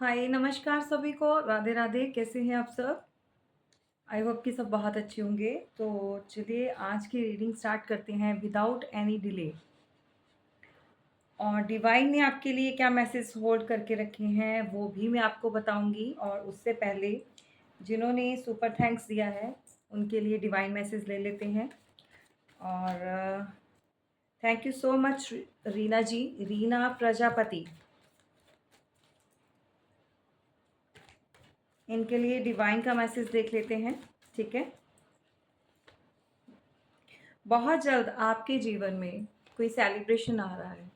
हाय नमस्कार सभी को, राधे राधे। कैसे हैं आप सब? आई होप कि सब बहुत अच्छे होंगे। तो चलिए आज की रीडिंग स्टार्ट करते हैं विदाउट एनी डिले। और डिवाइन ने आपके लिए क्या मैसेज होल्ड करके रखे हैं वो भी मैं आपको बताऊंगी। और उससे पहले जिन्होंने सुपर थैंक्स दिया है उनके लिए डिवाइन मैसेज ले लेते हैं। और thank you so much Reena ji, Reena Prajapati. इनके लिए डिवाइन का मैसेज देख लेते हैं। ठीक है। बहुत जल्द आपके जीवन में कोई सेलिब्रेशन आ रहा है।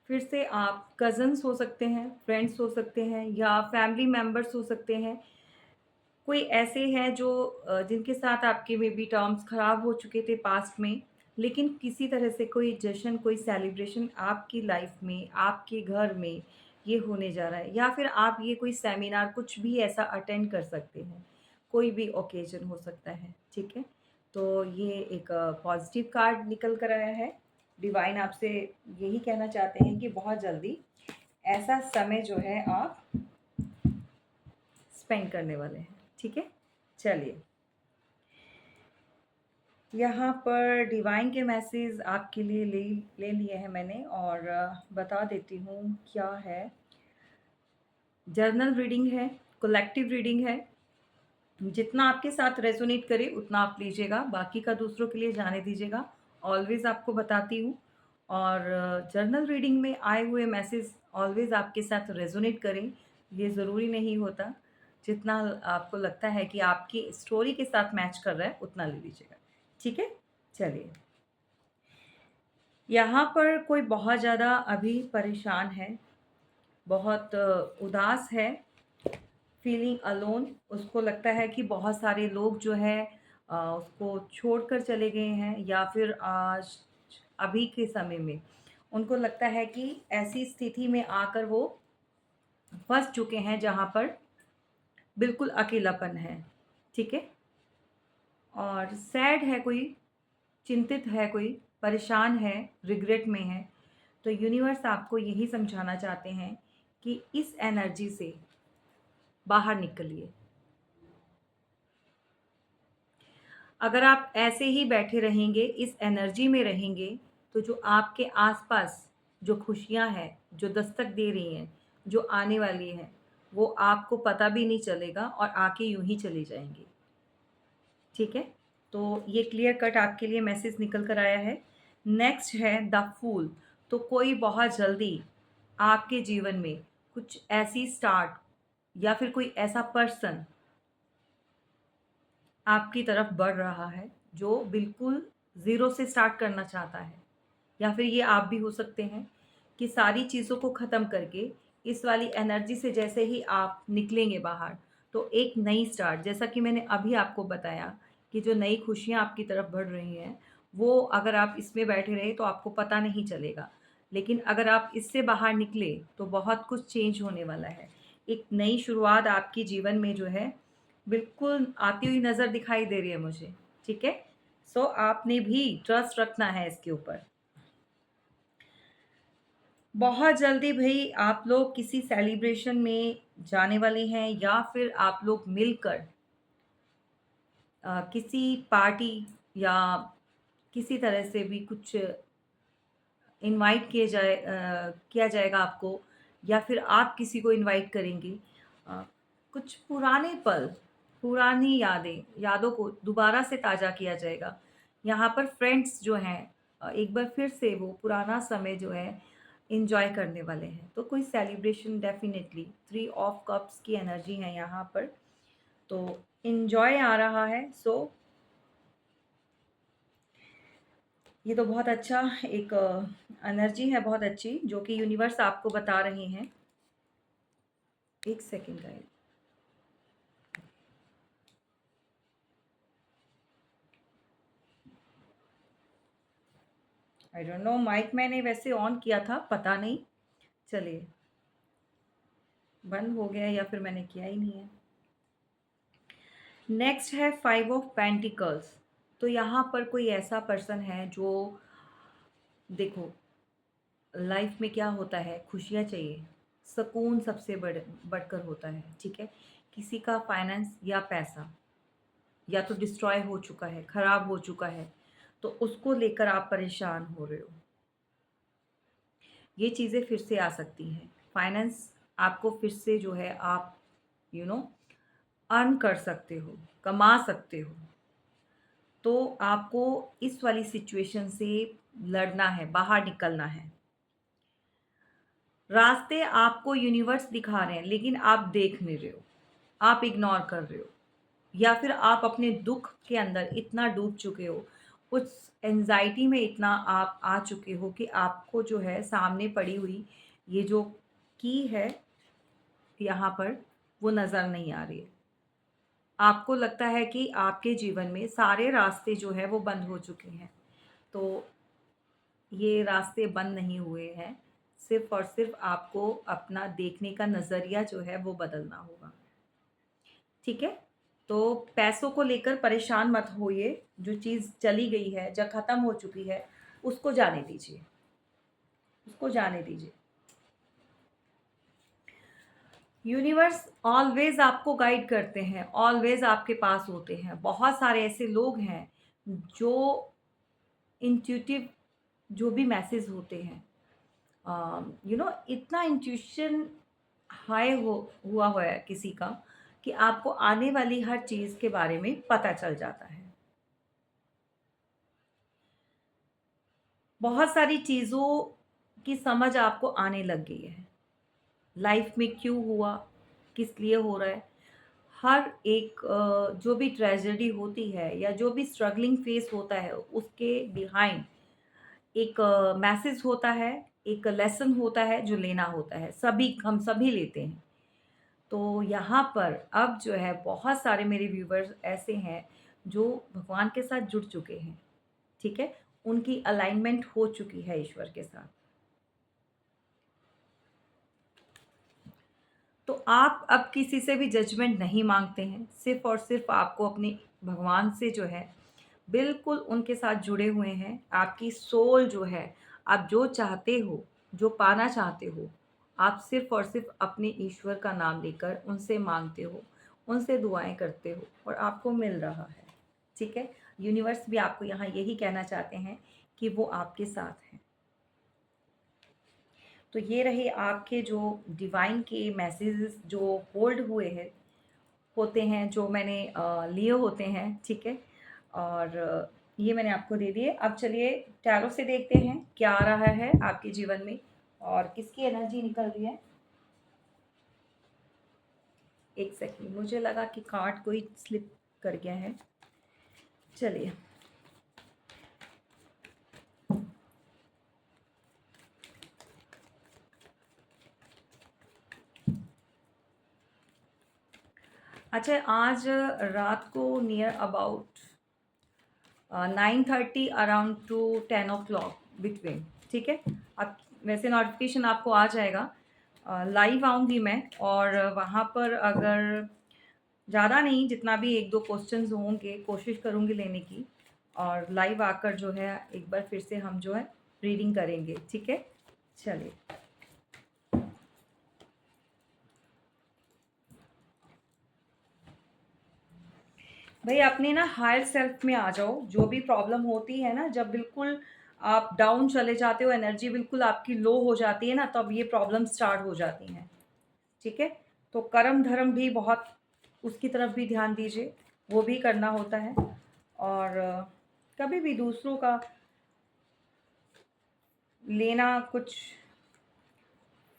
फिर से आप कज़न्स हो सकते हैं, फ्रेंड्स हो सकते हैं या फैमिली मेंबर्स हो सकते हैं। कोई ऐसे हैं जो जिनके साथ आपके मे बी टर्म्स ख़राब हो चुके थे पास्ट में, लेकिन किसी तरह से कोई जश्न, कोई सेलिब्रेशन आपकी लाइफ में, आपके घर में ये होने जा रहा है। या फिर आप ये कोई सेमिनार कुछ भी ऐसा अटेंड कर सकते हैं। कोई भी ओकेज़न हो सकता है, ठीक है? तो ये एक पॉज़िटिव कार्ड निकल कर आया है। डिवाइन आपसे यही कहना चाहते हैं कि बहुत जल्दी ऐसा समय जो है आप स्पेंड करने वाले हैं, ठीक है? चलिए, यहाँ पर डिवाइन के मैसेज आपके लिए ले ले लिए हैं मैंने। और बता देती हूँ क्या है। जर्नल रीडिंग है, कलेक्टिव रीडिंग है। जितना आपके साथ रेजोनेट करे उतना आप लीजिएगा, बाकी का दूसरों के लिए जाने दीजिएगा। ऑलवेज आपको बताती हूँ। और जर्नल रीडिंग में आए हुए मैसेज ऑलवेज आपके साथ रेजोनेट करें, ये ज़रूरी नहीं होता। जितना आपको लगता है कि आपकी स्टोरी के साथ मैच कर रहा है उतना ले लीजिएगा, ठीक है? चलिए, यहाँ पर कोई बहुत ज़्यादा अभी परेशान है, बहुत उदास है, फीलिंग अलोन। उसको लगता है कि बहुत सारे लोग जो है उसको छोड़कर चले गए हैं, या फिर आज अभी के समय में उनको लगता है कि ऐसी स्थिति में आकर वो फंस चुके हैं जहाँ पर बिल्कुल अकेलापन है, ठीक है? और सैड है कोई, चिंतित है कोई, परेशान है, रिग्रेट में है। तो यूनिवर्स आपको यही समझाना चाहते हैं कि इस एनर्जी से बाहर निकलिए। अगर आप ऐसे ही बैठे रहेंगे, इस एनर्जी में रहेंगे, तो जो आपके आसपास जो खुशियां हैं, जो दस्तक दे रही हैं, जो आने वाली हैं, वो आपको पता भी नहीं चलेगा और आके यूं ही चली जाएंगी, ठीक है? तो ये क्लियर कट आपके लिए मैसेज निकल कर आया है। नेक्स्ट है द फूल। तो कोई बहुत जल्दी आपके जीवन में कुछ ऐसी स्टार्ट, या फिर कोई ऐसा पर्सन आपकी तरफ बढ़ रहा है जो बिल्कुल ज़ीरो से स्टार्ट करना चाहता है। या फिर ये आप भी हो सकते हैं कि सारी चीज़ों को ख़त्म करके इस वाली एनर्जी से जैसे ही आप निकलेंगे बाहर, तो एक नई स्टार्ट, जैसा कि मैंने अभी आपको बताया कि जो नई खुशियाँ आपकी तरफ बढ़ रही हैं, वो अगर आप इसमें बैठे रहे तो आपको पता नहीं चलेगा। लेकिन अगर आप इससे बाहर निकले तो बहुत कुछ चेंज होने वाला है। एक नई शुरुआत आपके जीवन में जो है बिल्कुल आती हुई नज़र दिखाई दे रही है मुझे, ठीक है? सो आपने भी ट्रस्ट रखना है इसके ऊपर। बहुत जल्दी भई आप लोग किसी सेलिब्रेशन में जाने वाले हैं, या फिर आप लोग मिलकर किसी पार्टी या किसी तरह से भी कुछ इनवाइट किया जाएगा आपको, या फिर आप किसी को इनवाइट करेंगे। अ, कुछ पुराने पल, पुरानी यादों को दोबारा से ताज़ा किया जाएगा। यहाँ पर फ्रेंड्स जो हैं एक बार फिर से वो पुराना समय जो है एन्जॉय करने वाले हैं। तो कोई celebration definitely, three of cups की एनर्जी है यहाँ पर, तो एन्जॉय आ रहा है। सो ये तो बहुत अच्छा एक एनर्जी है, बहुत अच्छी, जो कि यूनिवर्स आपको बता रहे हैं। एक second guys. I don't know, mike मैंने वैसे ऑन किया था, पता नहीं। चलिए, बंद हो गया या फिर मैंने किया ही नहीं है। नेक्स्ट है फाइव ऑफ पेंटिकल्स। तो यहाँ पर कोई ऐसा पर्सन है जो, देखो, लाइफ में क्या होता है, खुशियाँ चाहिए, सुकून सबसे बढ़कर होता है, ठीक है? किसी का फाइनेंस या पैसा या तो डिस्ट्रॉय हो चुका है, खराब हो चुका है, तो उसको लेकर आप परेशान हो रहे हो। ये चीज़ें फिर से आ सकती हैं। फाइनेंस आपको फिर से जो है आप यू नो अर्न कर सकते हो, कमा सकते हो। तो आपको इस वाली सिचुएशन से लड़ना है, बाहर निकलना है। रास्ते आपको यूनिवर्स दिखा रहे हैं, लेकिन आप देख नहीं रहे हो, आप इग्नोर कर रहे हो, या फिर आप अपने दुख के अंदर इतना डूब चुके हो, उस एंजाइटी में इतना आप आ चुके हो कि आपको जो है सामने पड़ी हुई ये जो की है यहाँ पर, वो नज़र नहीं आ रही है। आपको लगता है कि आपके जीवन में सारे रास्ते जो है वो बंद हो चुके हैं। तो ये रास्ते बंद नहीं हुए हैं, सिर्फ़ और सिर्फ़ आपको अपना देखने का नज़रिया जो है वो बदलना होगा, ठीक है? तो पैसों को लेकर परेशान मत होइए, जो चीज़ चली गई है, जो ख़त्म हो चुकी है, उसको जाने दीजिए, उसको जाने दीजिए। यूनिवर्स ऑलवेज़ आपको गाइड करते हैं, ऑलवेज़ आपके पास होते हैं। बहुत सारे ऐसे लोग हैं जो इंट्यूटिव जो भी मैसेज होते हैं, इतना इंट्यूशन हाई हो हुआ हुआ है किसी का कि आपको आने वाली हर चीज़ के बारे में पता चल जाता है। बहुत सारी चीज़ों की समझ आपको आने लग गई है। लाइफ में क्यों हुआ, किस लिए हो रहा है, हर एक जो भी ट्रेजेडी होती है या जो भी स्ट्रगलिंग फेस होता है, उसके बिहाइंड एक मैसेज होता है, एक लेसन होता है जो लेना होता है। हम सभी लेते हैं। तो यहाँ पर अब जो है बहुत सारे मेरे व्यूवर्स ऐसे हैं जो भगवान के साथ जुड़ चुके हैं, ठीक है? उनकी अलाइनमेंट हो चुकी है ईश्वर के साथ। तो आप अब किसी से भी जजमेंट नहीं माँगते हैं, सिर्फ़ और सिर्फ़ आपको अपने भगवान से जो है बिल्कुल उनके साथ जुड़े हुए हैं। आपकी सोल जो है, आप जो चाहते हो, जो पाना चाहते हो, आप सिर्फ़ और सिर्फ़ अपने ईश्वर का नाम लेकर उनसे माँगते हो, उनसे दुआएँ करते हो और आपको मिल रहा है, ठीक है? यूनिवर्स भी आपको यहाँ यही कहना चाहते हैं कि वो आपके साथ हैं। तो ये रहे आपके जो डिवाइन के मैसेजेस जो होल्ड हुए हैं होते हैं, जो मैंने लिए होते हैं, ठीक है? और ये मैंने आपको दे दिए। अब चलिए टैरो से देखते हैं क्या आ रहा है आपके जीवन में और किसकी एनर्जी निकल रही है। एक सेकंड, मुझे लगा कि कार्ड कोई स्लिप कर गया है। चलिए, अच्छा, आज रात को near about 9:30 around two 10 o'clock between, ठीक है? अब वैसे नोटिफिकेशन आपको आ जाएगा। लाइव आऊँगी मैं और वहाँ पर अगर ज़्यादा नहीं, जितना भी 1-2 क्वेश्चंस होंगे कोशिश करूँगी लेने की, और लाइव आकर जो है एक बार फिर से हम जो है रीडिंग करेंगे, ठीक है? चलिए। भई अपने ना हायर सेल्फ में आ जाओ, जो भी प्रॉब्लम होती है ना, जब बिल्कुल आप डाउन चले जाते हो, एनर्जी बिल्कुल आपकी लो हो जाती है ना, तब ये प्रॉब्लम स्टार्ट हो जाती हैं, ठीक है? तो कर्म धर्म भी बहुत, उसकी तरफ भी ध्यान दीजिए, वो भी करना होता है। और कभी भी दूसरों का लेना, कुछ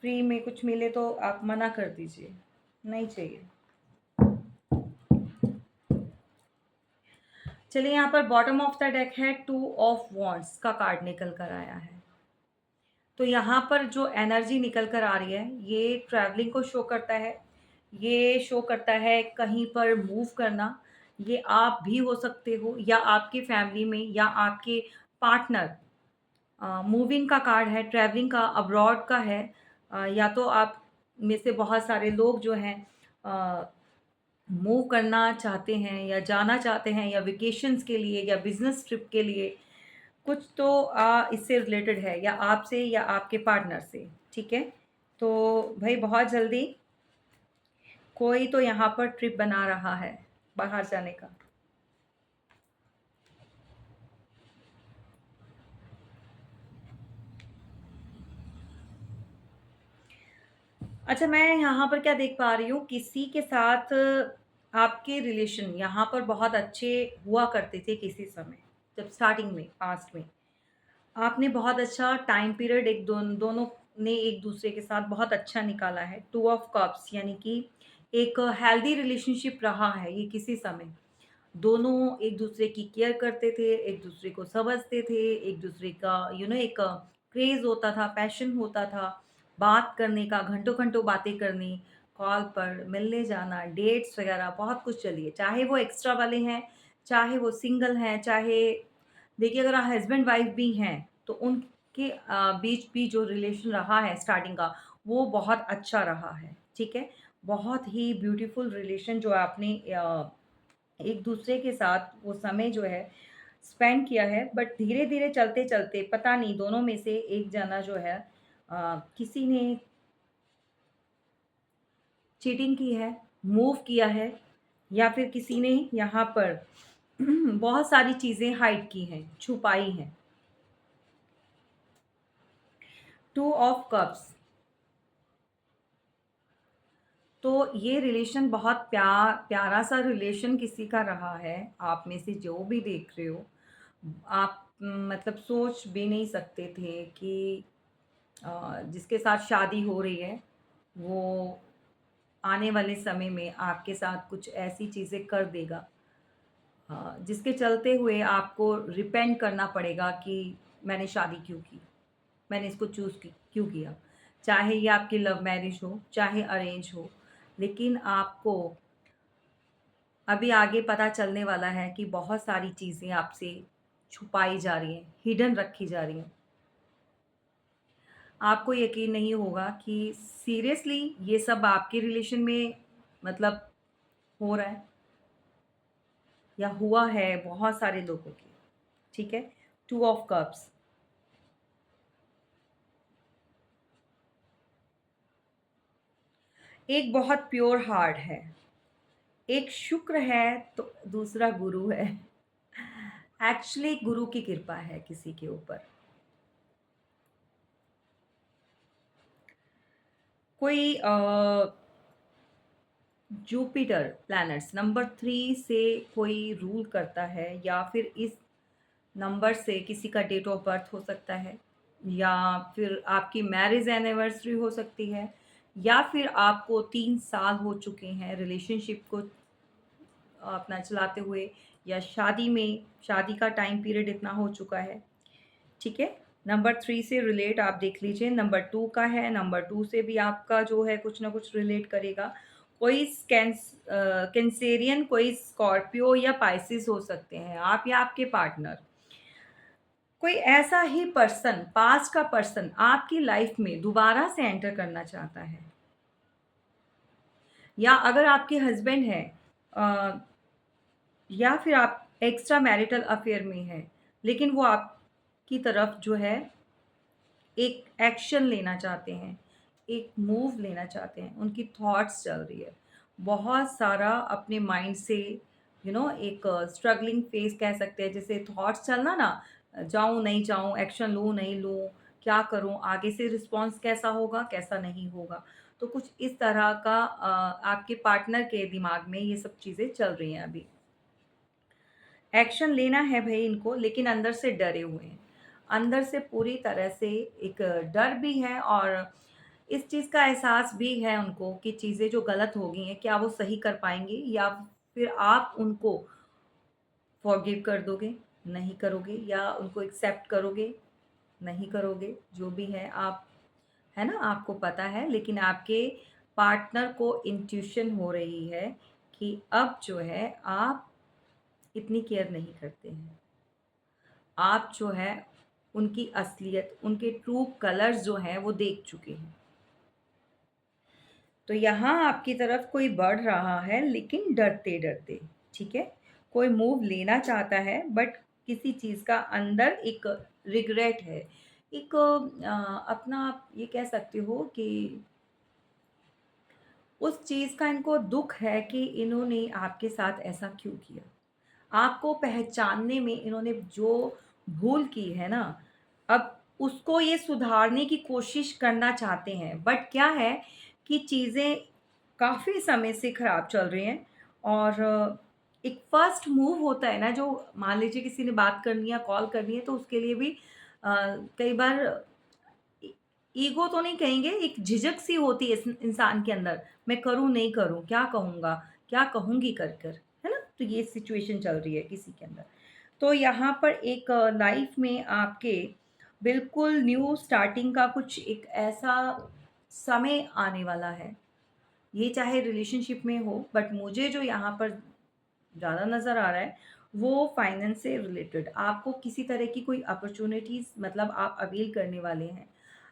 फ्री में कुछ मिले तो आप मना कर दीजिए, नहीं चाहिए। चलिए, यहाँ पर बॉटम ऑफ द डेक है 2 ऑफ वॉन्ड्स का कार्ड निकल कर आया है। तो यहाँ पर जो एनर्जी निकल कर आ रही है, ये ट्रैवलिंग को शो करता है। ये शो करता है कहीं पर मूव करना। ये आप भी हो सकते हो या आपकी फैमिली में या आपके पार्टनर। मूविंग का कार्ड है, ट्रैवलिंग का, अब्रॉड का है। या तो आप में से बहुत सारे लोग जो हैं मूव करना चाहते हैं या जाना चाहते हैं या वेकेशंस के लिए या बिज़नेस ट्रिप के लिए, कुछ तो इससे रिलेटेड है, या आपसे या आपके पार्टनर से, ठीक है? तो भाई बहुत जल्दी कोई तो यहाँ पर ट्रिप बना रहा है बाहर जाने का। अच्छा, मैं यहाँ पर क्या देख पा रही हूँ, किसी के साथ आपके रिलेशन यहाँ पर बहुत अच्छे हुआ करते थे किसी समय, जब स्टार्टिंग में, पास्ट में। आपने बहुत अच्छा टाइम पीरियड दोनों ने एक दूसरे के साथ बहुत अच्छा निकाला है। टू ऑफ कप्स यानी कि एक हेल्दी रिलेशनशिप रहा है ये किसी समय। दोनों एक दूसरे की केयर करते थे, एक दूसरे को समझते थे, एक दूसरे का एक क्रेज़ होता था, पैशन होता था, बात करने का, घंटों-घंटों बातें करनी, कॉल पर मिलने जाना, डेट्स वगैरह बहुत कुछ चलिए। चाहे वो एक्स्ट्रा वाले हैं, चाहे वो सिंगल हैं, चाहे देखिए अगर हस्बैंड वाइफ भी हैं, तो उनके बीच भी जो रिलेशन रहा है स्टार्टिंग का, वो बहुत अच्छा रहा है, ठीक है? बहुत ही ब्यूटीफुल रिलेशन जो आपने एक दूसरे के साथ वो समय जो है स्पेंड किया है, बट धीरे-धीरे चलते-चलते पता नहीं दोनों में से एक जना जो है किसी ने चीटिंग की है, मूव किया है या फिर किसी ने यहाँ पर बहुत सारी चीज़ें हाइड की हैं, छुपाई हैं। टू ऑफ कप्स, तो ये रिलेशन बहुत प्यारा सा रिलेशन किसी का रहा है, आप में से जो भी देख रहे हो। आप मतलब सोच भी नहीं सकते थे कि जिसके साथ शादी हो रही है, वो आने वाले समय में आपके साथ कुछ ऐसी चीज़ें कर देगा जिसके चलते हुए आपको रिपेंट करना पड़ेगा कि मैंने शादी क्यों की, मैंने इसको चूज़ क्यों किया। चाहे ये आपकी लव मैरिज हो, चाहे अरेंज हो, लेकिन आपको अभी आगे पता चलने वाला है कि बहुत सारी चीज़ें आपसे छुपाई जा रही हैं, हिडन रखी जा रही हैं। आपको यकीन नहीं होगा कि सीरियसली ये सब आपके रिलेशन में मतलब हो रहा है या हुआ है बहुत सारे लोगों के, ठीक है? टू ऑफ कप्स, एक बहुत प्योर हार्ट है, एक शुक्र है तो दूसरा गुरु है। एक्चुअली गुरु की कृपा है किसी के ऊपर। कोई जुपिटर प्लैनेट्स नंबर 3 से कोई रूल करता है या फिर इस नंबर से किसी का डेट ऑफ बर्थ हो सकता है या फिर आपकी मैरिज एनिवर्सरी हो सकती है या फिर आपको 3 साल हो चुके हैं रिलेशनशिप को अपना चलाते हुए या शादी का टाइम पीरियड इतना हो चुका है, ठीक है? नंबर 3 से रिलेट आप देख लीजिए, नंबर 2 का है, नंबर 2 से भी आपका जो है कुछ ना कुछ रिलेट करेगा। कोई कैंसेरियन, कोई स्कॉर्पियो या पाइसेस हो सकते हैं, आप या आपके पार्टनर। कोई ऐसा ही पर्सन, पास्ट का पर्सन आपकी लाइफ में दोबारा से एंटर करना चाहता है या अगर आपके हस्बैंड हैं या फिर आप एक्स्ट्रा मैरिटल अफेयर में हैं, लेकिन वो आपकी तरफ जो है एक एक्शन लेना चाहते हैं, एक मूव लेना चाहते हैं, उनकी थॉट्स चल रही है। बहुत सारा अपने माइंड से एक स्ट्रगलिंग फेज़ कह सकते हैं, जैसे थॉट्स चलना ना, जाऊँ, नहीं जाऊँ, एक्शन लूँ, नहीं लूँ, क्या करूँ, आगे से रिस्पॉन्स कैसा होगा, कैसा नहीं होगा। तो कुछ इस तरह का आपके पार्टनर के दिमाग में ये सब चीज़ें चल रही हैं अभी। एक्शन लेना है भई इनको, लेकिन अंदर से डरे हुए हैं। अंदर से पूरी तरह से एक डर भी है और इस चीज़ का एहसास भी है उनको कि चीज़ें जो गलत हो गई हैं, क्या वो सही कर पाएँगे या फिर आप उनको फ़ॉरगिव कर दोगे, नहीं करोगे या उनको एक्सेप्ट करोगे, नहीं करोगे, जो भी है आप, है ना? आपको पता है, लेकिन आपके पार्टनर को इंट्यूशन हो रही है कि अब जो है आप इतनी केयर नहीं करते हैं। आप जो है उनकी असलियत, उनके ट्रू कलर्स जो हैं वो देख चुके हैं। तो यहाँ आपकी तरफ कोई बढ़ रहा है लेकिन डरते-डरते, ठीक है? कोई मूव लेना चाहता है बट किसी चीज़ का अंदर एक रिग्रेट है एक अपना आप ये कह सकते हो कि उस चीज़ का इनको दुःख है कि इन्होंने आपके साथ ऐसा क्यों किया। आपको पहचानने में इन्होंने जो भूल की है ना, अब उसको ये सुधारने की कोशिश करना चाहते हैं। बट क्या है कि चीज़ें काफ़ी समय से खराब चल रही हैं और एक फर्स्ट मूव होता है ना, जो मान लीजिए किसी ने बात करनी है, कॉल करनी है, तो उसके लिए भी कई बार इ ईगो तो नहीं कहेंगे, एक झिझक सी होती है इस इंसान के अंदर, मैं करूँ, नहीं करूँ, क्या कहूँगा, क्या कहूँगी कर कर, है ना? तो ये सिचुएशन चल रही है किसी के अंदर। तो यहाँ पर एक लाइफ़ में आपके बिल्कुल न्यू स्टार्टिंग का कुछ एक ऐसा समय आने वाला है, ये चाहे रिलेशनशिप में हो, बट मुझे जो यहाँ पर ज़्यादा नज़र आ रहा है, वो फाइनेंस से रिलेटेड। आपको किसी तरह की कोई अपॉर्च्युनिटीज़ मतलब आप अवेल करने वाले हैं।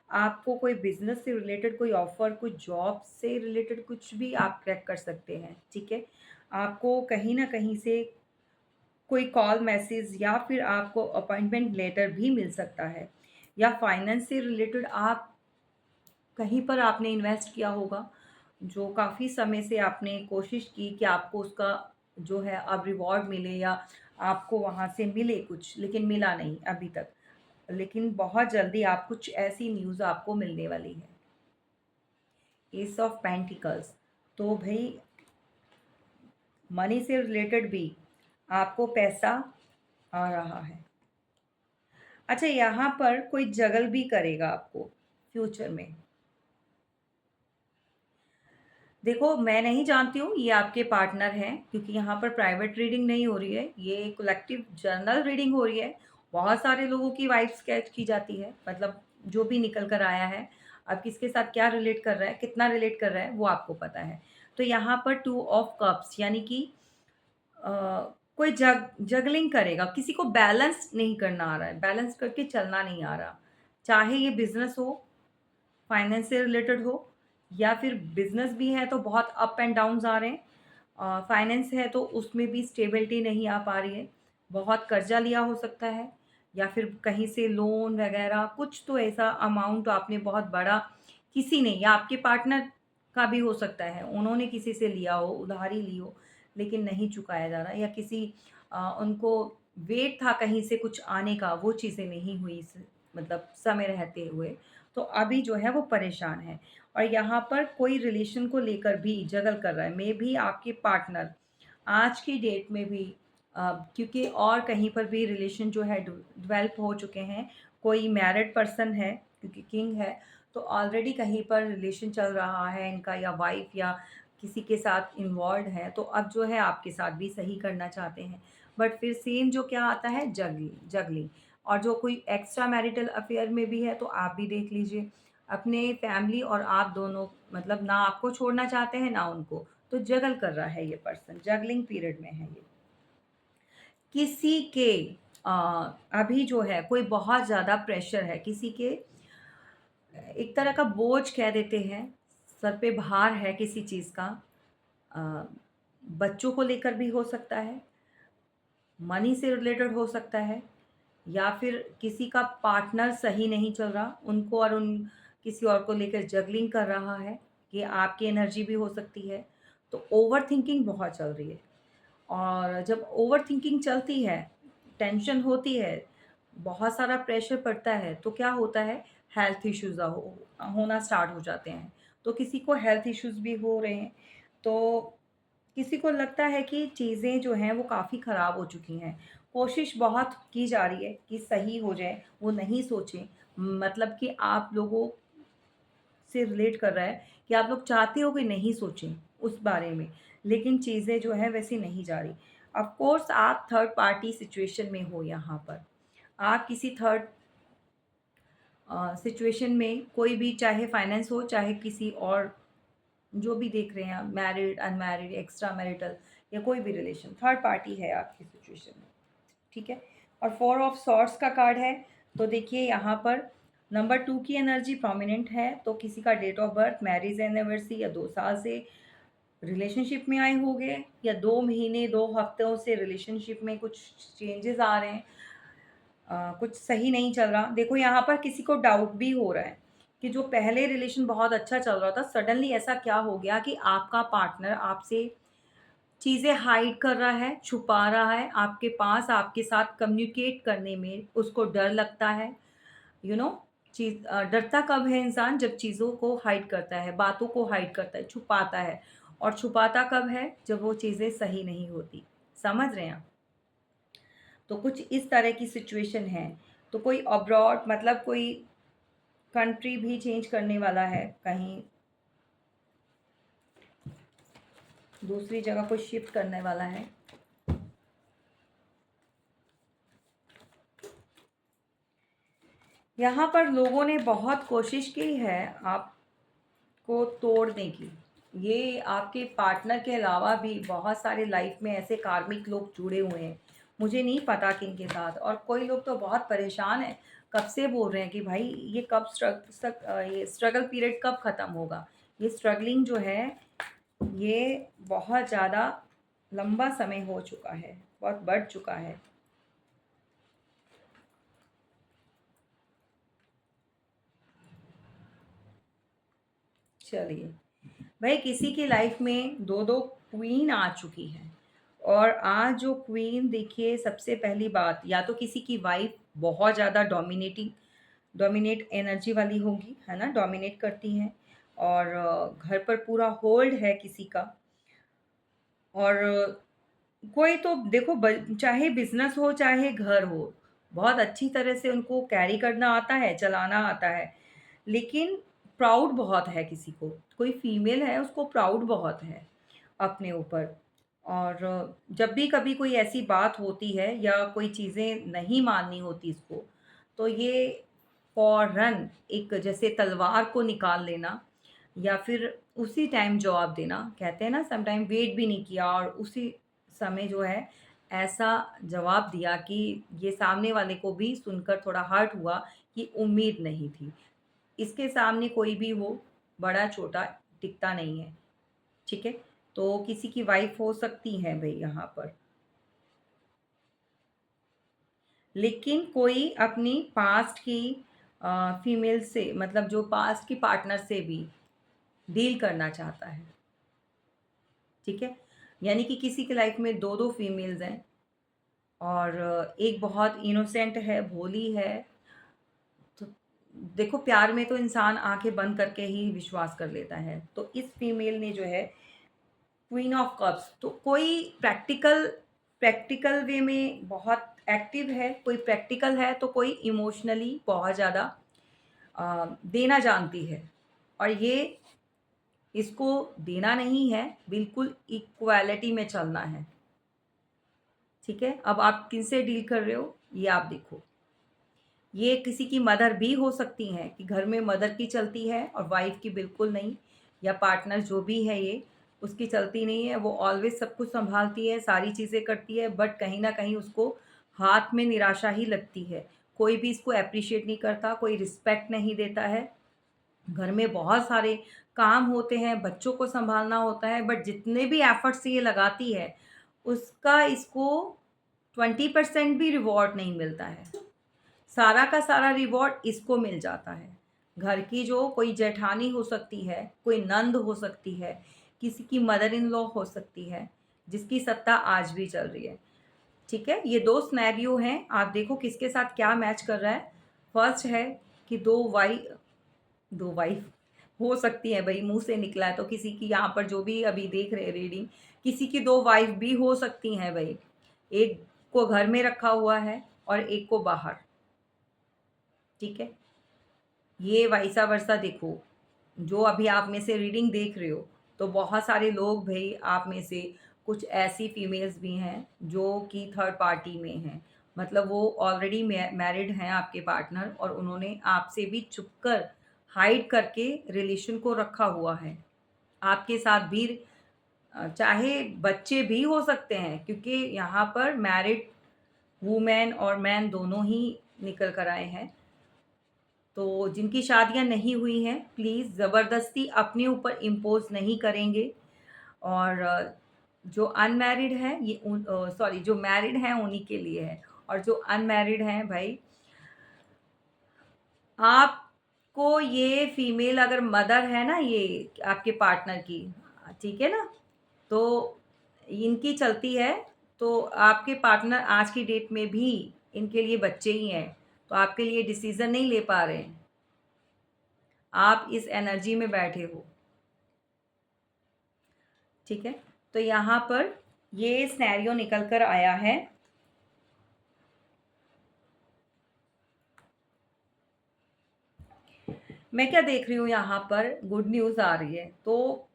आपको कोई बिज़नेस से रिलेटेड कोई ऑफ़र, कोई जॉब से रिलेटेड कुछ भी आप क्रैक कर सकते हैं, ठीक है? आपको कहीं न कहीं से कोई कॉल, मैसेज या फिर आपको अपॉइंटमेंट लेटर भी मिल सकता है। या फाइनेंस से रिलेटेड आप कहीं पर आपने इन्वेस्ट किया होगा, जो काफ़ी समय से आपने कोशिश की कि आपको उसका जो है अब रिवॉर्ड मिले या आपको वहाँ से मिले कुछ, लेकिन मिला नहीं अभी तक। लेकिन बहुत जल्दी आप कुछ ऐसी न्यूज़ आपको मिलने वाली है। एस ऑफ पेंटिकल्स, तो भई मनी से रिलेटेड भी आपको पैसा आ रहा है। अच्छा, यहाँ पर कोई जगल भी करेगा आपको फ्यूचर में। देखो, मैं नहीं जानती हूँ ये आपके पार्टनर हैं, क्योंकि यहाँ पर प्राइवेट रीडिंग नहीं हो रही है, ये कलेक्टिव जनरल रीडिंग हो रही है। बहुत सारे लोगों की वाइब स्केच की जाती है, मतलब जो भी निकल कर आया है। अब किसके साथ क्या रिलेट कर रहा है, कितना रिलेट कर रहा है, वो आपको पता है। तो यहाँ पर 2 ऑफ कप्स यानी कि अ, कोई जगलिंग करेगा, किसी को बैलेंस नहीं करना आ रहा है, बैलेंस करके चलना नहीं आ रहा। चाहे ये बिज़नेस हो, फाइनेंस से रिलेटेड हो, या फिर बिजनेस भी है तो बहुत अप एंड डाउन्स आ रहे हैं, फाइनेंस है तो उसमें भी स्टेबिलिटी नहीं आ पा रही है, बहुत कर्जा लिया हो सकता है, या फिर कहीं से लोन वगैरह कुछ तो ऐसा अमाउंट आपने बहुत बड़ा किसी ने या आपके पार्टनर का भी हो सकता है, उन्होंने किसी से लिया हो, उधारी ली हो, लेकिन नहीं चुकाया जा रहा, या किसी उनको वेट था कहीं से कुछ आने का, वो चीज़ें नहीं हुई मतलब समय रहते हुए, तो अभी जो है वो परेशान है। और यहाँ पर कोई रिलेशन को लेकर भी जगल कर रहा है, मे बी आपके पार्टनर आज की डेट में भी क्योंकि और कहीं पर भी रिलेशन जो है डेवलप हो चुके हैं, कोई मैरिड पर्सन है क्योंकि किंग है, तो ऑलरेडी कहीं पर रिलेशन चल रहा है इनका, या वाइफ या किसी के साथ इन्वॉल्व है, तो अब जो है आपके साथ भी सही करना चाहते हैं। बट फिर सेम जो क्या आता है, जगलिंग जगलिंग। और जो कोई एक्स्ट्रा मैरिटल अफेयर में भी है तो आप भी देख लीजिए, अपने फैमिली और आप दोनों मतलब ना आपको छोड़ना चाहते हैं ना उनको, तो जगल कर रहा है ये पर्सन, जगलिंग पीरियड में है ये। किसी के अ, अभी जो है कोई बहुत ज़्यादा प्रेशर है, किसी के एक तरह का बोझ कह देते हैं, सर पे भार है किसी चीज़ का, अ, बच्चों को लेकर भी हो सकता है, मनी से रिलेटेड हो सकता है, या फिर किसी का पार्टनर सही नहीं चल रहा, उनको और उन किसी और को लेकर जगलिंग कर रहा है, ये आपकी एनर्जी भी हो सकती है। तो ओवरथिंकिंग बहुत चल रही है, और जब ओवरथिंकिंग चलती है, टेंशन होती है, बहुत सारा प्रेशर पड़ता है, तो क्या होता है, हेल्थ इश्यूज़ होना स्टार्ट हो जाते हैं। तो किसी को हेल्थ इश्यूज़ भी हो रहे हैं, तो किसी को लगता है कि चीज़ें जो हैं वो काफ़ी ख़राब हो चुकी हैं। कोशिश बहुत की जा रही है कि सही हो जाए, वो नहीं सोचें, मतलब कि आप लोगों से रिलेट कर रहा है कि आप लोग चाहते हो कि नहीं सोचें उस बारे में, लेकिन चीज़ें जो है वैसी नहीं जा रही। ऑफ़ कोर्स आप थर्ड पार्टी सिचुएशन में हो यहाँ पर। आप किसी थर्ड सिचुएशन में, कोई भी, चाहे फाइनेंस हो, चाहे किसी और, जो भी देख रहे हैं आप, मैरिड, अनमैरिड, एक्स्ट्रा मैरिटल, या कोई भी रिलेशन, थर्ड पार्टी है आपकी सिचुएशन में, ठीक है? और 4 ऑफ सॉर्ड्स का कार्ड है, तो देखिए यहाँ पर नंबर 2 की एनर्जी प्रोमिनेंट है, तो किसी का date of birth, marriage anniversary, या 2 साल से रिलेशनशिप में आए होंगे, या 2 महीने, 2 हफ्तों से रिलेशनशिप में कुछ चेंजेस आ रहे हैं। कुछ सही नहीं चल रहा। देखो यहाँ पर किसी को डाउट भी हो रहा है कि जो पहले रिलेशन बहुत अच्छा चल रहा था, सडनली ऐसा क्या हो गया कि आपका पार्टनर आपसे चीज़ें हाइड कर रहा है, छुपा रहा है, आपके पास आपके साथ कम्युनिकेट करने में उसको डर लगता है। यू नो डरता कब है इंसान? जब चीज़ों को हाइड करता है, बातों को हाइड करता है, छुपाता है। और छुपाता कब है? जब वो चीज़ें सही नहीं होती। समझ रहे हैं आप? तो कुछ इस तरह की सिचुएशन है। तो कोई अब्रॉड मतलब कोई कंट्री भी चेंज करने वाला है, कहीं दूसरी जगह को शिफ्ट करने वाला है। यहाँ पर लोगों ने बहुत कोशिश की है आपको तोड़ने की। ये आपके पार्टनर के अलावा भी बहुत सारे लाइफ में ऐसे कार्मिक लोग जुड़े हुए हैं। मुझे नहीं पता किन के साथ। और कोई लोग तो बहुत परेशान हैं, कब से बोल रहे हैं कि भाई ये कब ये स्ट्रगल पीरियड कब ख़त्म होगा। ये स्ट्रगलिंग जो है ये बहुत ज़्यादा लंबा समय हो चुका है, बहुत बढ़ चुका है। चलिए, भाई किसी की लाइफ में दो दो क्वीन आ चुकी है। और आज जो क्वीन देखिए, सबसे पहली बात, या तो किसी की वाइफ बहुत ज़्यादा डोमिनेट एनर्जी वाली होगी, है ना, डोमिनेट करती हैं। और घर पर पूरा होल्ड है किसी का। और कोई तो देखो चाहे बिजनेस हो चाहे घर हो, बहुत अच्छी तरह से उनको कैरी करना आता है, चलाना आता है। लेकिन प्राउड बहुत है किसी को, कोई फीमेल है उसको प्राउड बहुत है अपने ऊपर। और जब भी कभी कोई ऐसी बात होती है या कोई चीज़ें नहीं माननी होती इसको, तो ये फ़ौरन एक जैसे तलवार को निकाल लेना या फिर उसी टाइम जवाब देना। कहते हैं ना, सम टाइम वेट भी नहीं किया और उसी समय जो है ऐसा जवाब दिया कि ये सामने वाले को भी सुनकर थोड़ा हर्ट हुआ कि उम्मीद नहीं थी। इसके सामने कोई भी हो, बड़ा छोटा टिकता नहीं है। ठीक है? तो किसी की वाइफ़ हो सकती हैं भई यहाँ पर। लेकिन कोई अपनी पास्ट की फीमेल से, मतलब जो पास्ट की पार्टनर से भी डील करना चाहता है। ठीक है? यानी कि किसी की लाइफ़ में 2-2 फीमेल्स हैं और एक बहुत इनोसेंट है, भोली है। तो देखो, प्यार में तो इंसान आँखें बंद करके ही विश्वास कर लेता है। तो इस फीमेल ने जो है क्वीन ऑफ कप्स, तो कोई प्रैक्टिकल वे में बहुत एक्टिव है, कोई प्रैक्टिकल है, तो कोई इमोशनली बहुत ज़्यादा देना जानती है। और ये इसको देना नहीं है, बिल्कुल इक्वालिटी में चलना है। ठीक है? अब आप किनसे डील कर रहे हो, ये आप देखो। ये किसी की मदर भी हो सकती हैं कि घर में मदर की चलती है और वाइफ़ की बिल्कुल नहीं, या पार्टनर जो भी है ये, उसकी चलती नहीं है, वो ऑलवेज़ सब कुछ सँभालती है, सारी चीज़ें करती है, बट कहीं न कहीं उसको हाथ में निराशा ही लगती है। कोई भी इसको एप्रिशिएट नहीं करता, कोई रिस्पेक्ट नहीं देता है। घर में बहुत सारे काम होते हैं, बच्चों को सँभालना होता है, बट जितने भी एफ़र्ट्स ये लगाती है, उसका इसको 20% भी रिवॉर्ड नहीं मिलता है। सारा का सारा रिवॉर्ड इसको मिल जाता है। घर की जो कोई जेठानी हो सकती है, कोई नंद हो सकती है, किसी की मदर इन लॉ हो सकती है, जिसकी सत्ता आज भी चल रही है। ठीक है? ये 2 सिनेरियो हैं, आप देखो किसके साथ क्या मैच कर रहा है। फर्स्ट है कि 2 वाइफ़ हो सकती हैं भई, मुँह से निकला है तो किसी की, यहाँ पर जो भी अभी देख रहे हैं रीडिंग, किसी की 2 वाइफ़ भी हो सकती हैं भई। एक को घर में रखा हुआ है और एक को बाहर। ठीक है? ये वाइसा वर्सा देखो, जो अभी आप में से रीडिंग देख रहे हो, तो बहुत सारे लोग भई आप में से कुछ ऐसी फीमेल्स भी हैं जो कि थर्ड पार्टी में हैं। मतलब वो ऑलरेडी मैरिड हैं आपके पार्टनर, और उन्होंने आपसे भी छुपकर हाइड करके रिलेशन को रखा हुआ है। आपके साथ भी चाहे बच्चे भी हो सकते हैं, क्योंकि यहाँ पर मैरिड वुमेन और मैन दोनों ही निकल कर आए हैं। तो जिनकी शादियां नहीं हुई हैं, प्लीज़ ज़बरदस्ती अपने ऊपर इम्पोज़ नहीं करेंगे। और जो अनमैरिड हैं, ये सॉरी, जो मैरिड हैं उन्हीं के लिए है। और जो अनमैरिड हैं भाई, आपको ये फीमेल अगर मदर है ना, ये आपके पार्टनर की, ठीक है ना, तो इनकी चलती है, तो आपके पार्टनर आज की डेट में भी इनके लिए बच्चे ही हैं, तो आपके लिए डिसीज़न नहीं ले पा रहे हैं। आप इस एनर्जी में बैठे हो, ठीक है? तो यहाँ पर ये सिनेरियो निकल कर आया है। मैं क्या देख रही हूँ यहाँ पर, गुड न्यूज़ आ रही है। तो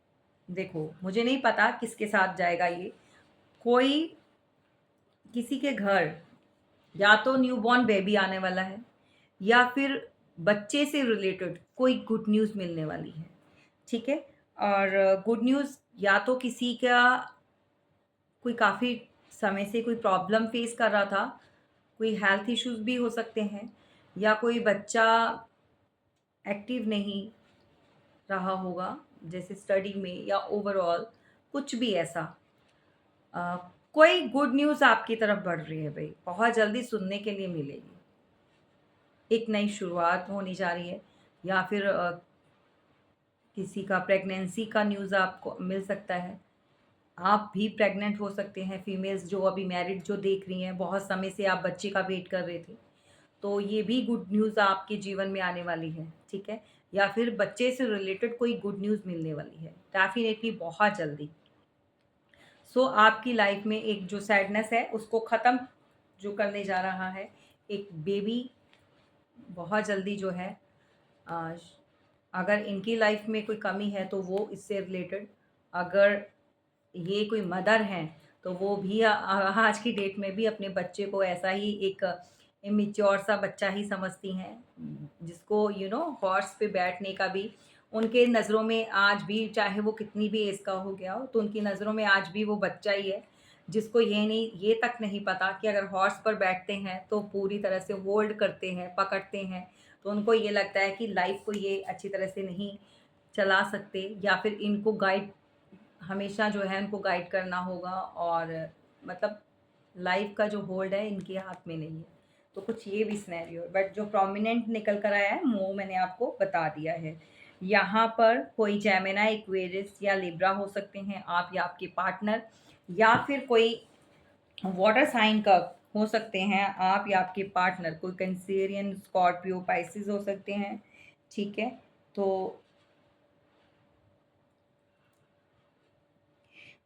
देखो, मुझे नहीं पता किसके साथ जाएगा ये। कोई किसी के घर या तो न्यूबॉर्न बेबी आने वाला है, या फिर बच्चे से रिलेटेड कोई गुड न्यूज़ मिलने वाली है, ठीक है? और गुड न्यूज़ या तो किसी का कोई काफ़ी समय से कोई प्रॉब्लम फेस कर रहा था, कोई हेल्थ इश्यूज़ भी हो सकते हैं, या कोई बच्चा एक्टिव नहीं रहा होगा, जैसे स्टडी में या ओवरऑल कुछ भी ऐसा। अ, कोई गुड न्यूज़ आपकी तरफ बढ़ रही है भई, बहुत जल्दी सुनने के लिए मिलेगी। एक नई शुरुआत होने जा रही है, या फिर किसी का प्रेगनेंसी का न्यूज़ आपको मिल सकता है। आप भी प्रेग्नेंट हो सकते हैं, फीमेल्स जो अभी मैरिड जो देख रही हैं, बहुत समय से आप बच्चे का वेट कर रहे थे, तो ये भी गुड न्यूज़ आपके जीवन में आने वाली है, ठीक है? या फिर बच्चे से रिलेटेड कोई गुड न्यूज़ मिलने वाली है, डेफ़िनेटली बहुत जल्दी। सो आपकी लाइफ में एक जो सैडनेस है उसको ख़त्म जो करने जा रहा है, एक बेबी बहुत जल्दी जो है, अ, अगर इनकी लाइफ में कोई कमी है तो वो इससे रिलेटेड, अगर ये कोई मदर हैं तो वो भी आज की डेट में भी अपने बच्चे को ऐसा ही एक इमेच्योर सा बच्चा ही समझती हैं, जिसको हॉर्स पे बैठने का भी उनके नज़रों में आज भी, चाहे वो कितनी भी एज का हो गया हो, तो उनकी नज़रों में आज भी वो बच्चा ही है, जिसको ये तक नहीं पता कि अगर हॉर्स पर बैठते हैं तो पूरी तरह से होल्ड करते हैं, पकड़ते हैं, तो उनको ये लगता है कि लाइफ को ये अच्छी तरह से नहीं चला सकते, या फिर इनको गाइड, हमेशा जो है उनको गाइड करना होगा, और मतलब लाइफ का जो होल्ड है इनके हाथ में नहीं है। तो कुछ ये भी सिनेरियो है, बट जो प्रोमिनेंट निकल कर आया है वो मैंने आपको बता दिया है। यहाँ पर कोई जेमिनी, एक्वेरियस या लिब्रा हो सकते हैं, आप या आपके पार्टनर, या फिर कोई वाटर साइन का हो सकते हैं, आप या आपके पार्टनर, कोई कैंसेरियन, स्कॉर्पियो, पाइसिस हो सकते हैं, ठीक है? तो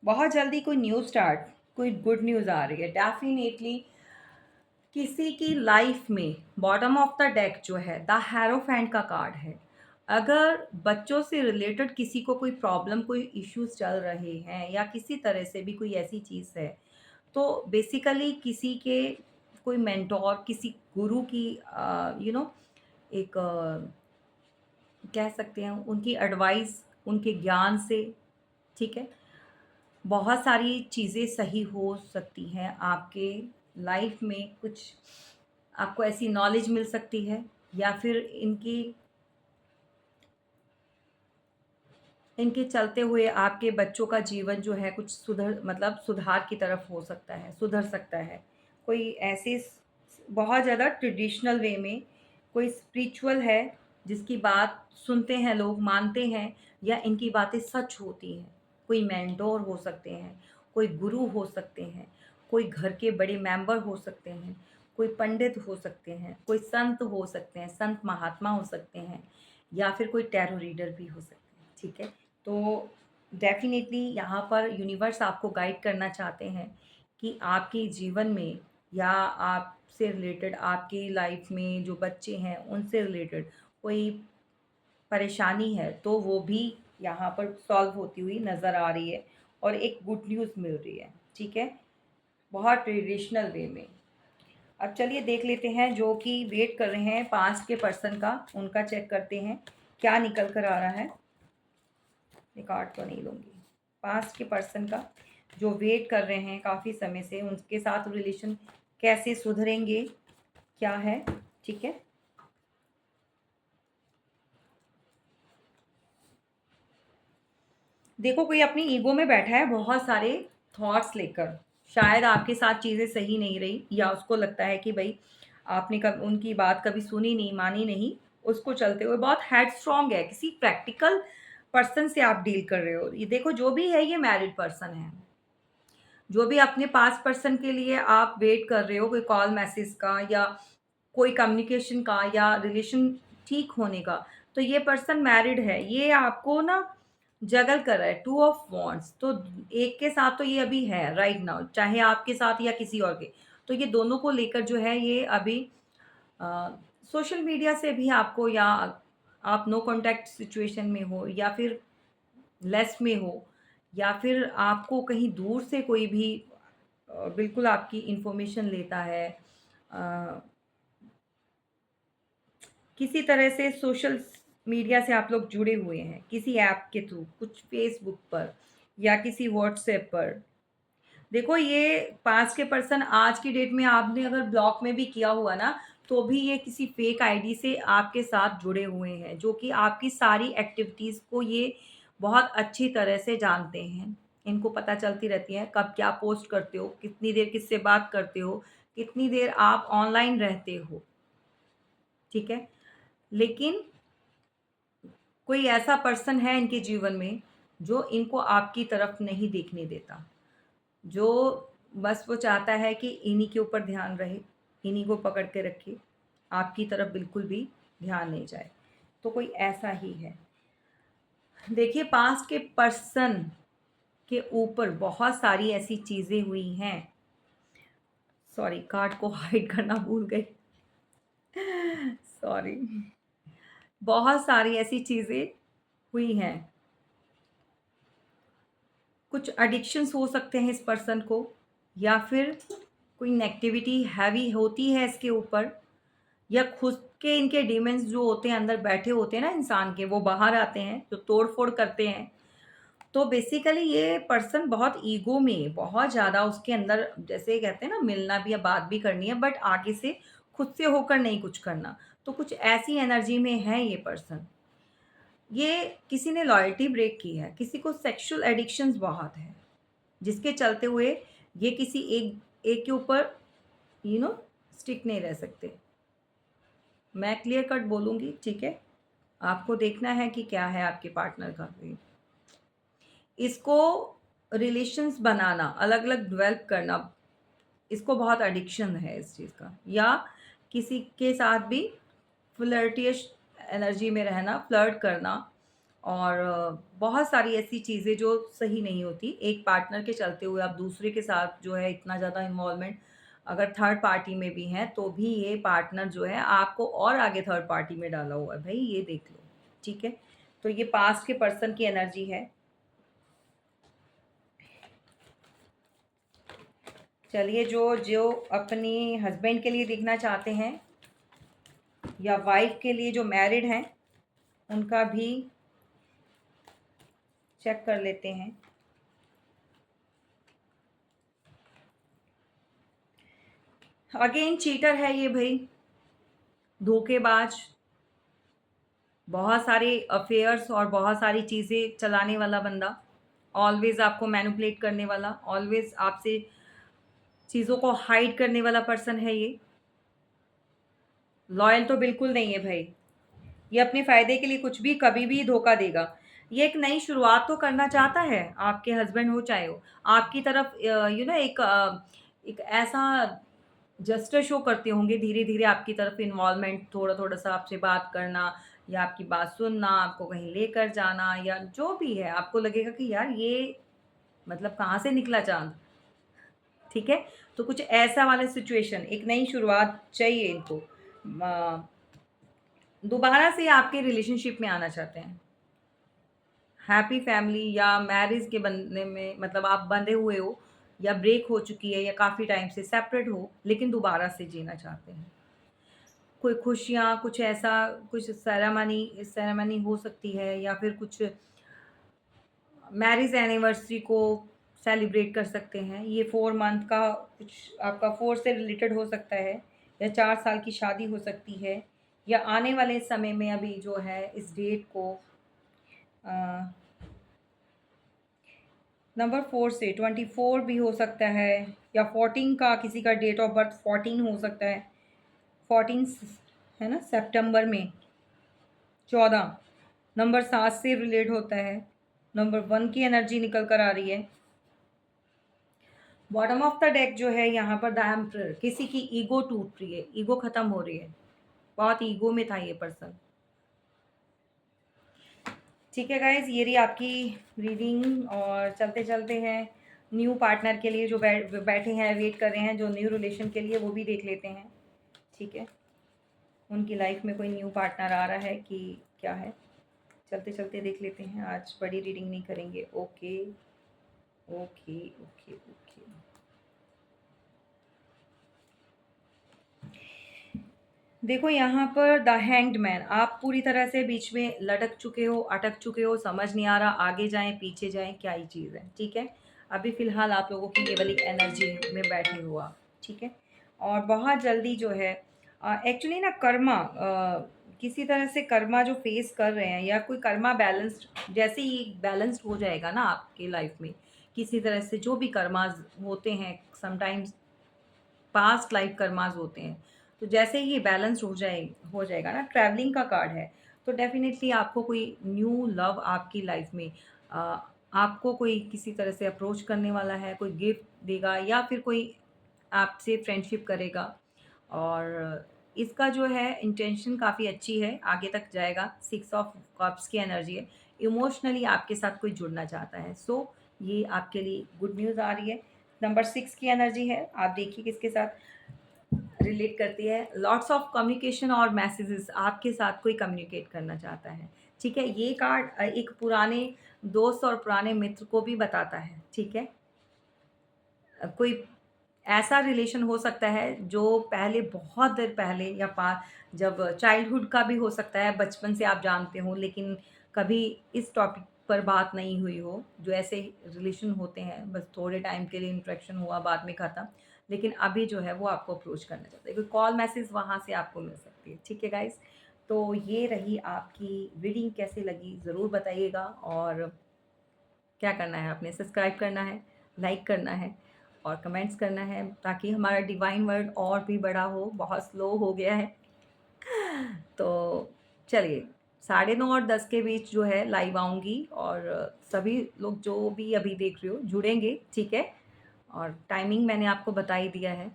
बहुत जल्दी कोई कोई गुड न्यूज़ आ रही है डेफिनेटली। किसी की लाइफ में बॉटम ऑफ द डेक जो है द हेरोफेंट का कार्ड है। अगर बच्चों से रिलेटेड किसी को कोई प्रॉब्लम, कोई इश्यूज चल रहे हैं, या किसी तरह से भी कोई ऐसी चीज़ है, तो बेसिकली किसी के कोई मेंटोर, किसी गुरु की एक कह सकते हैं उनकी एडवाइस, उनके ज्ञान से, ठीक है, बहुत सारी चीज़ें सही हो सकती हैं आपके लाइफ में। कुछ आपको ऐसी नॉलेज मिल सकती है, या फिर इनकी इनके चलते हुए आपके बच्चों का जीवन जो है कुछ सुधार की तरफ हो सकता है, सुधर सकता है। कोई ऐसे बहुत ज़्यादा ट्रेडिशनल वे में कोई स्पिरिचुअल है, जिसकी बात सुनते हैं लोग, मानते हैं, या इनकी बातें सच होती हैं। कोई मेंटोर हो सकते हैं, कोई गुरु हो सकते हैं, कोई घर के बड़े मेंबर हो सकते हैं, कोई पंडित हो सकते हैं, कोई संत हो सकते हैं, संत महात्मा हो सकते हैं, या फिर कोई टैरो रीडर भी हो सकते हैं, ठीक है? तो डेफ़िनेटली यहाँ पर यूनिवर्स आपको गाइड करना चाहते हैं कि आपके जीवन में, या आपसे रिलेटेड, आपकी लाइफ में जो बच्चे हैं उनसे रिलेटेड कोई परेशानी है, तो वो भी यहाँ पर सॉल्व होती हुई नज़र आ रही है, और एक गुड न्यूज़ मिल रही है, ठीक है? बहुत ट्रेडिशनल वे में। अब चलिए देख लेते हैं, जो कि वेट कर रहे हैं पास्ट के पर्सन का, उनका चेक करते हैं क्या निकल कर आ रहा है। ये कार्ड तो नहीं लूँगी। पास्ट के पर्सन का जो वेट कर रहे हैं काफ़ी समय से, उनके साथ रिलेशन कैसे सुधरेंगे, क्या है, ठीक है? देखो, कोई अपनी ईगो में बैठा है बहुत सारे थॉट्स लेकर, शायद आपके साथ चीज़ें सही नहीं रही, या उसको लगता है कि भई आपने कब उनकी बात कभी सुनी नहीं, मानी नहीं, उसको चलते हुए बहुत हेडस्ट्रॉन्ग है, किसी प्रैक्टिकल पर्सन से आप डील कर रहे हो। ये देखो, जो भी है ये मैरिड पर्सन है। जो भी अपने पास पर्सन के लिए आप वेट कर रहे हो, कोई कॉल मैसेज का या कोई कम्युनिकेशन का या रिलेशन ठीक होने का, तो ये पर्सन मैरिड है। ये आपको ना जगल कर रहा है, टू ऑफ वॉन्ट्स। तो एक के साथ तो ये अभी है राइट नाउ, चाहे आपके साथ या किसी और के। तो ये दोनों को लेकर जो है ये अभी सोशल मीडिया से भी आपको, या आप नो कॉन्टैक्ट सिचुएशन में हो, या फिर लेस में हो, या फिर आपको कहीं दूर से कोई भी बिल्कुल आपकी इन्फॉर्मेशन लेता है, अ, किसी तरह से सोशल मीडिया से आप लोग जुड़े हुए हैं, किसी ऐप के थ्रू, कुछ फेसबुक पर या किसी व्हाट्सएप पर। देखो, ये पास के पर्सन आज की डेट में आपने अगर ब्लॉक में भी किया हुआ ना, तो भी ये किसी फेक आईडी से आपके साथ जुड़े हुए हैं, जो कि आपकी सारी एक्टिविटीज़ को ये बहुत अच्छी तरह से जानते हैं। इनको पता चलती रहती है कब क्या पोस्ट करते हो, कितनी देर किससे बात करते हो, कितनी देर आप ऑनलाइन रहते हो, ठीक है? लेकिन कोई ऐसा पर्सन है इनके जीवन में जो इनको आपकी तरफ नहीं देखने देता। जो बस वो चाहता है कि इन्हीं के ऊपर ध्यान रहे, इन्हीं को पकड़ के रखे, आपकी तरफ बिल्कुल भी ध्यान नहीं जाए। तो कोई ऐसा ही है। देखिए, पास्ट के पर्सन के ऊपर बहुत सारी ऐसी चीज़ें हुई हैं। सॉरी, कार्ड को हाइड करना भूल गई। सॉरी। बहुत सारी ऐसी चीज़ें हुई हैं। कुछ एडिक्शंस हो सकते हैं इस पर्सन को, या फिर कोई नेगेटिविटी हैवी होती है इसके ऊपर, या खुद के इनके डीमंस जो होते हैं अंदर बैठे होते हैं ना इंसान के, वो बाहर आते हैं, जो तोड़ फोड़ करते हैं। तो बेसिकली ये पर्सन बहुत ईगो में, बहुत ज़्यादा उसके अंदर, जैसे कहते हैं ना, मिलना भी है, बात भी करनी है, बट आगे से खुद से होकर नहीं कुछ करना। तो कुछ ऐसी एनर्जी में है ये पर्सन। ये किसी ने लॉयल्टी ब्रेक की है, किसी को सेक्सुअल एडिक्शंस बहुत है, जिसके चलते हुए ये किसी एक एक के ऊपर स्टिक नहीं रह सकते। मैं क्लियर कट बोलूँगी, ठीक है? आपको देखना है कि क्या है आपके पार्टनर का भी। इसको रिलेशंस बनाना, अलग-अलग डेवलप करना, इसको बहुत एडिक्शन है इस चीज़ का, या किसी के साथ भी फ्लर्टियश एनर्जी में रहना, फ्लर्ट करना, और बहुत सारी ऐसी चीज़ें जो सही नहीं होती। एक पार्टनर के चलते हुए आप दूसरे के साथ जो है इतना ज़्यादा इन्वॉल्वमेंट, अगर थर्ड पार्टी में भी हैं, तो भी ये पार्टनर जो है आपको और आगे थर्ड पार्टी में डाला हुआ है, भई ये देख लो, ठीक है? तो ये पास्ट के पर्सन की एनर्जी है। चलिए, जो जो अपनी हस्बैंड के लिए देखना चाहते हैं या वाइफ के लिए जो मैरिड हैं, उनका भी चेक कर लेते हैं। अगेन चीटर है ये भई, धोखेबाज, बहुत सारे अफेयर्स और बहुत सारी चीज़ें चलाने वाला बंदा, ऑलवेज़ आपको मैनिपुलेट करने वाला, ऑलवेज़ आपसे चीज़ों को हाइड करने वाला पर्सन है ये। लॉयल तो बिल्कुल नहीं है भई। ये अपने फ़ायदे के लिए कुछ भी कभी भी धोखा देगा। ये एक नई शुरुआत तो करना चाहता है, आपके हस्बैंड हो चाहे हो। आपकी तरफ एक ऐसा जेस्चर शो करते होंगे, धीरे-धीरे आपकी तरफ इन्वॉल्वमेंट, थोड़ा-थोड़ा सा आपसे बात करना, या आपकी बात सुनना, आपको कहीं लेकर जाना, या जो भी है, आपको लगेगा कि यार ये मतलब कहाँ से निकला चाँद, ठीक है? तो कुछ ऐसा वाला सिचुएशन, एक नई शुरुआत चाहिए इनको। दोबारा से आपके रिलेशनशिप में आना चाहते हैं। हैप्पी फैमिली या मैरिज के बंधने में, मतलब आप बंधे हुए हो, या ब्रेक हो चुकी है, या काफ़ी टाइम से सेपरेट हो, लेकिन दोबारा से जीना चाहते हैं। कोई खुशियाँ, कुछ ऐसा, कुछ सेरेमनी हो सकती है, या फिर कुछ मैरिज एनिवर्सरी को सेलिब्रेट कर सकते हैं। ये 4 मंथ का कुछ आपका 4 से रिलेटेड हो सकता है, या 4 साल की शादी हो सकती है, या आने वाले समय में अभी जो है इस डेट को अ, नंबर 4 से 24 भी हो सकता है, या 14 का किसी का डेट ऑफ बर्थ 14 हो सकता है। 14 है ना, सितंबर में 14। नंबर 7 से रिलेट होता है। नंबर 1 की एनर्जी निकल कर आ रही है। बॉटम ऑफ द डेक जो है यहाँ पर द एम्परर, किसी की ईगो टूट रही है, ईगो खत्म हो रही है, बहुत ईगो में था ये पर्सन। ठीक है गाइज, ये रही आपकी रीडिंग। और चलते चलते हैं न्यू पार्टनर के लिए जो बैठे हैं, वेट कर रहे हैं, जो न्यू रिलेशन के लिए, वो भी देख लेते हैं। ठीक है, उनकी लाइफ में कोई न्यू पार्टनर आ रहा है कि क्या है, चलते चलते देख लेते हैं। आज बड़ी रीडिंग नहीं करेंगे। Okay okay okay okay. देखो यहाँ पर द हैंग्ड मैन, आप पूरी तरह से बीच में लटक चुके हो, अटक चुके हो, समझ नहीं आ रहा आगे जाएं पीछे जाएं, क्या ही चीज़ है। ठीक है, अभी फ़िलहाल आप लोगों की ये वाली एनर्जी में बैठे हो आप। ठीक है, और बहुत जल्दी जो है एक्चुअली ना कर्मा, किसी तरह से कर्मा जो फेस कर रहे हैं, या कोई कर्मा बैलेंस्ड, जैसे ही बैलेंस्ड हो जाएगा ना आपके लाइफ में, किसी तरह से जो भी कर्माज होते हैं, समटाइम्स पास्ट लाइफ कर्मास होते हैं, तो जैसे ही बैलेंस हो जाएगा ना, ट्रैवलिंग का कार्ड है, तो डेफिनेटली आपको कोई न्यू लव आपकी लाइफ में आपको कोई किसी तरह से अप्रोच करने वाला है, कोई गिफ्ट देगा, या फिर कोई आपसे फ्रेंडशिप करेगा। और इसका जो है इंटेंशन काफ़ी अच्छी है, आगे तक जाएगा। 6 ऑफ कप्स की एनर्जी है, इमोशनली आपके साथ कोई जुड़ना चाहता है। सो ये आपके लिए गुड न्यूज़ आ रही है। नंबर 6 की एनर्जी है, आप देखिए किसके साथ रिलेट करती है। लॉट्स ऑफ कम्युनिकेशन और मैसेजेस, आपके साथ कोई कम्युनिकेट करना चाहता है। ठीक है, ये कार्ड एक पुराने दोस्त और पुराने मित्र को भी बताता है। ठीक है, कोई ऐसा रिलेशन हो सकता है जो पहले, बहुत देर पहले, या जब चाइल्डहुड का भी हो सकता है, बचपन से आप जानते हो, लेकिन कभी इस टॉपिक पर बात नहीं हुई हो। जो ऐसे रिलेशन होते हैं, बस थोड़े टाइम के लिए इंटरेक्शन हुआ, बाद में ख़त्म, लेकिन अभी जो है वो आपको अप्रोच करना चाहता है। कोई कॉल मैसेज वहाँ से आपको मिल सकती है। ठीक है गाइस, तो ये रही आपकी रीडिंग, कैसी लगी ज़रूर बताइएगा। और क्या करना है, आपने सब्सक्राइब करना है, लाइक करना है, और कमेंट्स करना है, ताकि हमारा डिवाइन वर्ड और भी बड़ा हो। बहुत स्लो हो गया है। तो चलिए, 9:30 और 10 के बीच जो है लाइव आऊँगी, और सभी लोग जो भी अभी देख रहे हो जुड़ेंगे। ठीक है, और टाइमिंग मैंने आपको बता ही दिया है,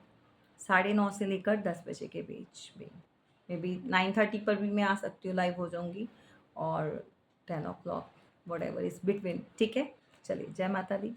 9:30 से लेकर 10 बजे के बीच में। मे बी 9:30 पर भी मैं आ सकती हूँ, लाइव हो जाऊँगी, और 10 o'clock, what ever is between. ठीक है, चलिए, जय माता दी।